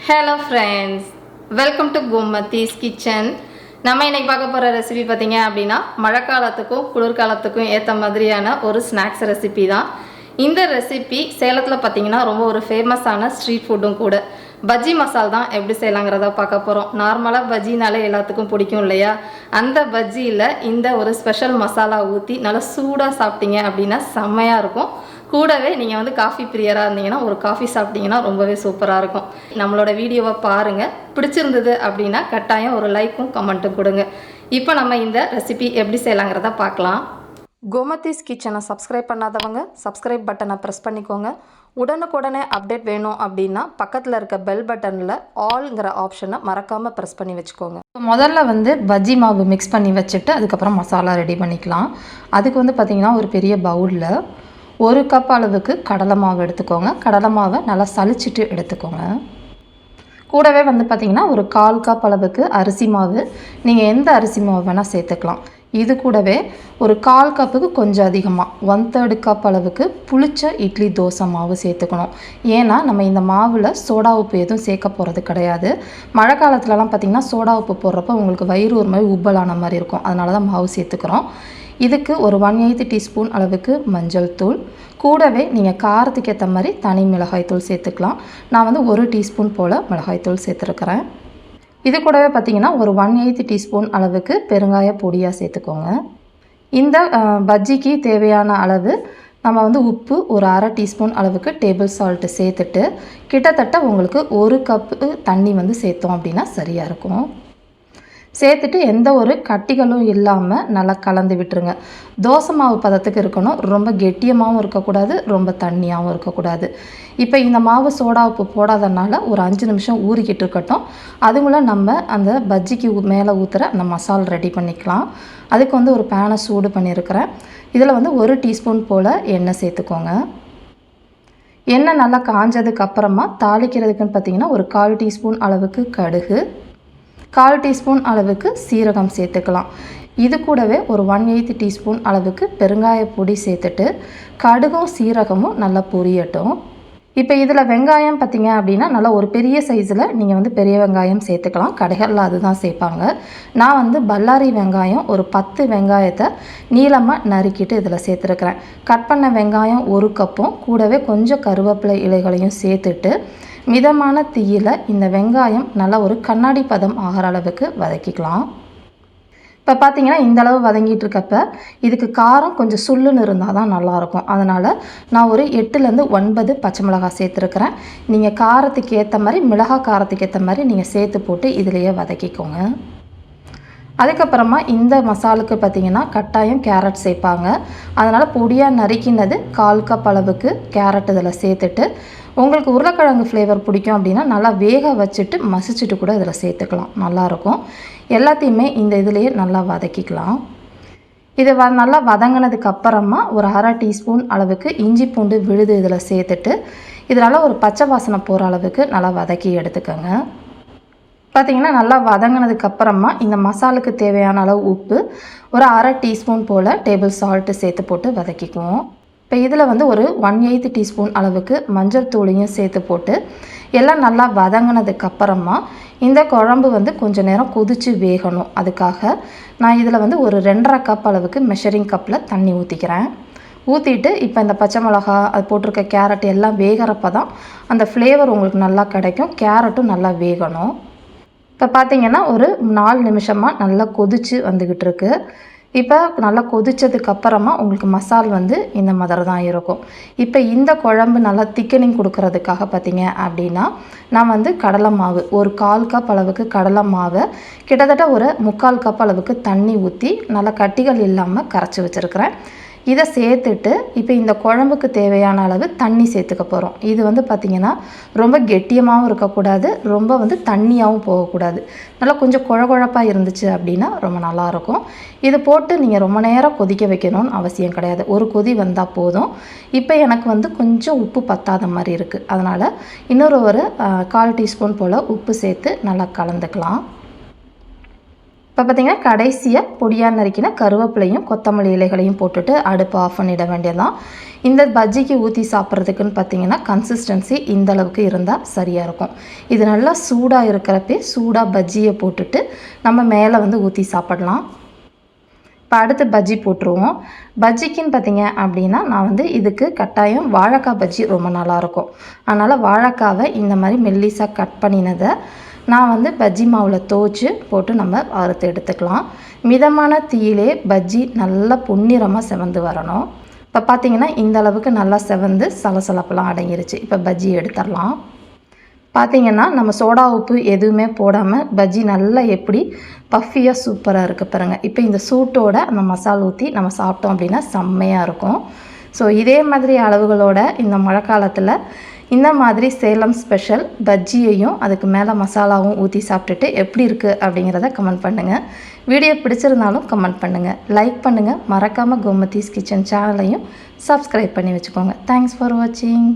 Hello friends, welcome to Gomati's kitchen. நம்ம இன்னைக்கு பார்க்க போற ரெசிபி பாத்தீங்க அப்படினா மழைக்காலத்துக்கும் குளிர்காலத்துக்கும் ஏத்த மாதிரியான ஒரு ஸ்நாக்ஸ் ரெசிபி தான். இந்த ரெசிபி சேலத்துல பாத்தீங்கன்னா ரொம்ப ஒரு ஃபேமஸான ஸ்ட்ரீட் ஃபுட்டும் கூட. பஜ்ஜி மசால் தான் எப்படி செய்யலாங்கிறத பார்க்க போறோம். நார்மலா பஜ்ஜினாலே எல்லாத்துக்கும் பிடிக்கும் இல்லையா? அந்த பஜ்ஜியில இந்த ஒரு ஸ்பெஷல் மசாலா ஊத்தி நல்லா சூடா சாப்பிட்டீங்க அப்படின்னா செம்மையா இருக்கும். கூடவே நீங்கள் வந்து காஃபி பிரியராக இருந்தீங்கன்னா ஒரு காஃபி சாப்பிட்டீங்கன்னா ரொம்பவே சூப்பராக இருக்கும். நம்மளோட வீடியோவை பாருங்கள், பிடிச்சிருந்தது அப்படின்னா கட்டாயம் ஒரு லைக்கும் கமெண்ட்டும் கொடுங்க. இப்போ நம்ம இந்த ரெசிபி எப்படி செய்யலாங்கிறத பார்க்கலாம். கோமதிஸ் கிச்சனை சப்ஸ்கிரைப் பண்ணாதவங்க சப்ஸ்கிரைப் பட்டனை ப்ரெஸ் பண்ணிக்கோங்க. உடனுக்குடனே அப்டேட் வேணும் அப்படின்னா பக்கத்தில் இருக்க பெல் பட்டனில் ஆல்ங்கிற ஆப்ஷனை மறக்காமல் ப்ரெஸ் பண்ணி வச்சுக்கோங்க. முதல்ல வந்து பஜ்ஜி மாவு மிக்ஸ் பண்ணி வச்சுட்டு அதுக்கப்புறம் மசாலா ரெடி பண்ணிக்கலாம். அதுக்கு வந்து பார்த்திங்கன்னா ஒரு பெரிய பவுலில் 1 கப் அளவுக்கு கடலை மாவு எடுத்துக்கோங்க. கடலை மாவை நல்லா சலிச்சிட்டு எடுத்துக்கோங்க. கூடவே வந்து பார்த்திங்கன்னா ஒரு 1/4 கப் அளவுக்கு அரிசி மாவு, நீங்கள் எந்த அரிசி மாவு வேணால் சேர்த்துக்கலாம். இது கூடவே ஒரு 1/4 கப்புக்கு கொஞ்சம் அதிகமாக 1/3 கப் அளவுக்கு புளிச்ச இட்லி தோசை மாவு சேர்த்துக்கணும். ஏன்னா நம்ம இந்த மாவில் சோடா உப்பு எதுவும் சேர்க்க போகிறது கிடையாது. மழை காலத்துலலாம் பார்த்திங்கன்னா சோடா உப்பு போடுறப்ப உங்களுக்கு வயிறு ஒரு மாதிரி உப்பலான மாதிரி இருக்கும். அதனால தான் மாவு சேர்த்துக்கிறோம். இதுக்கு ஒரு 1/8 டீஸ்பூன் அளவுக்கு மஞ்சள் தூள், கூடவே நீங்கள் காரத்துக்கு ஏற்ற மாதிரி தனி மிளகாய் தூள் சேர்த்துக்கலாம். நான் வந்து 1 டீஸ்பூன் போல் மிளகாய் தூள் சேர்த்துருக்கிறேன். இது கூடவே பார்த்திங்கன்னா ஒரு 1/8 டீஸ்பூன் அளவுக்கு பெருங்காய பொடியாக சேர்த்துக்கோங்க. இந்த பஜ்ஜிக்கு தேவையான அளவு நம்ம வந்து உப்பு ஒரு 1/2 டீஸ்பூன் அளவுக்கு டேபிள் சால்ட்டு சேர்த்துட்டு கிட்டத்தட்ட உங்களுக்கு 1 கப்பு தண்ணி வந்து சேர்த்தோம் அப்படின்னா சரியாக இருக்கும். சேர்த்துட்டு எந்த ஒரு கட்டிகளும் இல்லாமல் நல்லா கலந்து விட்டுருங்க. தோசை மாவு பதத்துக்கு இருக்கணும். ரொம்ப கெட்டியமாகவும் இருக்கக்கூடாது, ரொம்ப தண்ணியாகவும் இருக்கக்கூடாது. இப்போ இந்த மாவு சோடா உப்பு போடாதனால ஒரு 5 நிமிஷம் ஊறிக்கிட்டு இருக்கட்டும். அதுக்குள்ளே நம்ம அந்த பஜ்ஜிக்கு மேலே ஊற்றுற அந்த மசால் ரெடி பண்ணிக்கலாம். அதுக்கு வந்து ஒரு பேனை சூடு பண்ணியிருக்கிறேன். இதில் வந்து 1 டீஸ்பூன் போல் எண்ணெய் சேர்த்துக்கோங்க. எண்ணெய் நல்லா காஞ்சதுக்கு அப்புறமா தாளிக்கிறதுக்குன்னு பார்த்திங்கன்னா ஒரு 1/4 டீஸ்பூன் அளவுக்கு கடுகு, 1/4 டீஸ்பூன் அளவுக்கு சீரகம் சேர்த்துக்கலாம். இது கூடவே ஒரு 1/8 டீஸ்பூன் அளவுக்கு பெருங்காய பொடி சேர்த்துட்டு கடுகும் சீரகமும் நல்லா பொரியட்டும். இப்போ இதில் வெங்காயம் பார்த்திங்க அப்படின்னா நல்லா ஒரு பெரிய சைஸில் நீங்கள் வந்து பெரிய வெங்காயம் சேர்த்துக்கலாம். கடைகளில் அதுதான் சேர்ப்பாங்க. நான் வந்து பல்லாரி வெங்காயம் ஒரு 10 வெங்காயத்தை நீளமாக நறுக்கிட்டு இதில் சேர்த்துருக்குறேன். கட் பண்ண வெங்காயம் 1 கப்பும் கூடவே கொஞ்சம் கருவேப்பிலை இலைகளையும் சேர்த்துட்டு மிதமான தீயில் இந்த வெங்காயம் நல்லா ஒரு கண்ணாடி பதம் ஆகிற அளவுக்கு வதக்கிக்கலாம். இப்போ பார்த்தீங்கன்னா இந்தளவு வதங்கிட்டு இருக்கப்ப இதுக்கு காரம் கொஞ்சம் சுள்ளுன்னு இருந்தால் தான் நல்லாயிருக்கும். அதனால் நான் ஒரு 8லேருந்து 9 பச்சை மிளகாய் சேர்த்துருக்குறேன். நீங்கள் காரத்துக்கு ஏற்ற மாதிரி மிளகாய் காரத்துக்கு ஏற்ற மாதிரி நீங்கள் சேர்த்து போட்டு இதிலையே வதக்கிக்கோங்க. அதுக்கப்புறமா இந்த மசாலுக்கு பார்த்திங்கன்னா கட்டாயம் கேரட் சேர்ப்பாங்க. அதனால் பொடியாக நறுக்கினது 1/4 கப் அளவுக்கு கேரட் இதில் சேர்த்துட்டு உங்களுக்கு உருளைக்கிழங்கு ஃப்ளேவர் பிடிக்கும் அப்படின்னா நல்லா வேக வச்சுட்டு மசிச்சுட்டு கூட இதில் சேர்த்துக்கலாம், நல்லாயிருக்கும். எல்லாத்தையுமே இந்த இதுலேயே நல்லா வதக்கிக்கலாம். இது நல்லா வதங்கினதுக்கு அப்புறமா ஒரு 1/2 டீஸ்பூன் அளவுக்கு இஞ்சி பூண்டு விழுது இதில் சேர்த்துட்டு இதனால் ஒரு பச்சை வாசனை போகிற அளவுக்கு நல்லா வதக்கி எடுத்துக்கோங்க. பார்த்திங்கன்னா நல்லா வதங்கினதுக்கு அப்புறமா இந்த மசாலுக்கு தேவையான அளவு உப்பு ஒரு 1/2 டீஸ்பூன் போல் டேபிள் சால்ட்டு சேர்த்து போட்டு வதக்கிக்குவோம். இப்போ இதில் வந்து ஒரு 1/8 டீஸ்பூன் அளவுக்கு மஞ்சள் தூளையும் சேர்த்து போட்டு எல்லாம் நல்லா வதங்கினதுக்கப்புறமா இந்த குழம்பு வந்து கொஞ்சம் நேரம் கொதித்து வேகணும். அதுக்காக நான் இதில் வந்து ஒரு 2.5 கப் அளவுக்கு மெஷரிங் கப்பில் தண்ணி ஊற்றிக்கிறேன். ஊற்றிட்டு இப்போ இந்த பச்சை மிளகா அது போட்டிருக்க கேரட் எல்லாம் வேகிறப்ப தான் அந்த ஃப்ளேவர் உங்களுக்கு நல்லா கிடைக்கும். கேரட்டும் நல்லா வேகணும். இப்போ பார்த்திங்கன்னா ஒரு 4 நிமிஷமாக நல்லா கொதித்து வந்துக்கிட்டு இருக்கு. இப்போ நல்லா கொதித்ததுக்கப்புறமா உங்களுக்கு மசால் வந்து இந்த மாதிரி தான் இருக்கும். இப்போ இந்த குழம்பு நல்லா திக்கனிங் கொடுக்கறதுக்காக பார்த்திங்க அப்படின்னா நான் வந்து கடலை மாவு ஒரு 1/4 கப் அளவுக்கு கடலை மாவை கிட்டத்தட்ட ஒரு 3/4 கப் அளவுக்கு தண்ணி ஊற்றி நல்லா கட்டிகள் இல்லாமல் கரைச்சி வச்சுருக்கிறேன். இதை சேர்த்துட்டு இப்போ இந்த குழம்புக்கு தேவையான அளவு தண்ணி சேர்த்துக்க போகிறோம். இது வந்து பார்த்திங்கன்னா ரொம்ப கெட்டியமாகவும் இருக்கக்கூடாது, ரொம்ப வந்து தண்ணியாகவும் போகக்கூடாது. நல்லா கொஞ்சம் குழகுழப்பாக இருந்துச்சு அப்படின்னா ரொம்ப நல்லாயிருக்கும். இது போட்டு நீங்கள் ரொம்ப நேரம் கொதிக்க வைக்கணும்னு அவசியம் கிடையாது. ஒரு கொதி வந்தால் போதும். இப்போ எனக்கு வந்து கொஞ்சம் உப்பு பத்தாத மாதிரி இருக்குது. அதனால் இன்னொரு ஒரு 1/4 டீஸ்பூன் போல் உப்பு சேர்த்து நல்லா கலந்துக்கலாம். இப்போ பார்த்திங்கன்னா கடைசியாக பொடியாக நறுக்கின கருவேப்பிலையும் கொத்தமல்லி இலைகளையும் போட்டுட்டு அடுப்பு ஆஃப் பண்ணிட வேண்டியதான். இந்த பஜ்ஜிக்கு ஊற்றி சாப்பிட்றதுக்குன்னு பார்த்திங்கன்னா கன்சிஸ்டன்சி இந்த அளவுக்கு இருந்தால் சரியாக இருக்கும். இது நல்லா சூடாக இருக்கிறப்பே சூடாக பஜ்ஜியை போட்டுட்டு நம்ம மேலே வந்து ஊற்றி சாப்பிடலாம். இப்போ அடுத்து பஜ்ஜி போட்டுருவோம். பஜ்ஜிக்குன்னு பார்த்திங்க அப்படின்னா நான் வந்து இதுக்கு கட்டாயம் வாழைக்காய் பஜ்ஜி ரொம்ப நல்லாயிருக்கும். அதனால் வாழைக்காவை இந்த மாதிரி மெல்லிசாக கட் பண்ணினதை நான் வந்து பஜ்ஜி மாவில் துவச்சி போட்டு நம்ம வறுத்து எடுத்துக்கலாம். மிதமான தீயிலே பஜ்ஜி நல்லா பொன்னிறமாக செவந்து வரணும். இப்போ பார்த்திங்கன்னா இந்த அளவுக்கு நல்லா செவந்து சலசலப்பெல்லாம் அடங்கிருச்சு. இப்போ பஜ்ஜி எடுத்துடலாம். பார்த்திங்கன்னா நம்ம சோடா உப்பு எதுவுமே போடாமல் பஜ்ஜி நல்லா எப்படி பஃபியாக சூப்பராக இருக்குது பாருங்கள். இப்போ இந்த சூட்டோட அந்த மசாலா ஊற்றி நம்ம சாப்பிட்டோம் அப்படின்னா செம்மையாக இருக்கும். ஸோ இதே மாதிரி அளவுகளோட இந்த மழை காலத்தில் இந்த மாதிரி சேலம் ஸ்பெஷல் பஜ்ஜியையும் அதுக்கு மேலே மசாலாவும் ஊற்றி சாப்பிட்டுட்டு எப்படி இருக்குது அப்படிங்கிறத கமெண்ட் பண்ணுங்கள். வீடியோ பிடிச்சிருந்தாலும் கமெண்ட் பண்ணுங்கள், லைக் பண்ணுங்கள். மறக்காமல் கோமதீஸ் கிச்சன் சேனலையும் சப்ஸ்கிரைப் பண்ணி வச்சுக்கோங்க. தேங்க்ஸ் ஃபார் வாட்சிங்.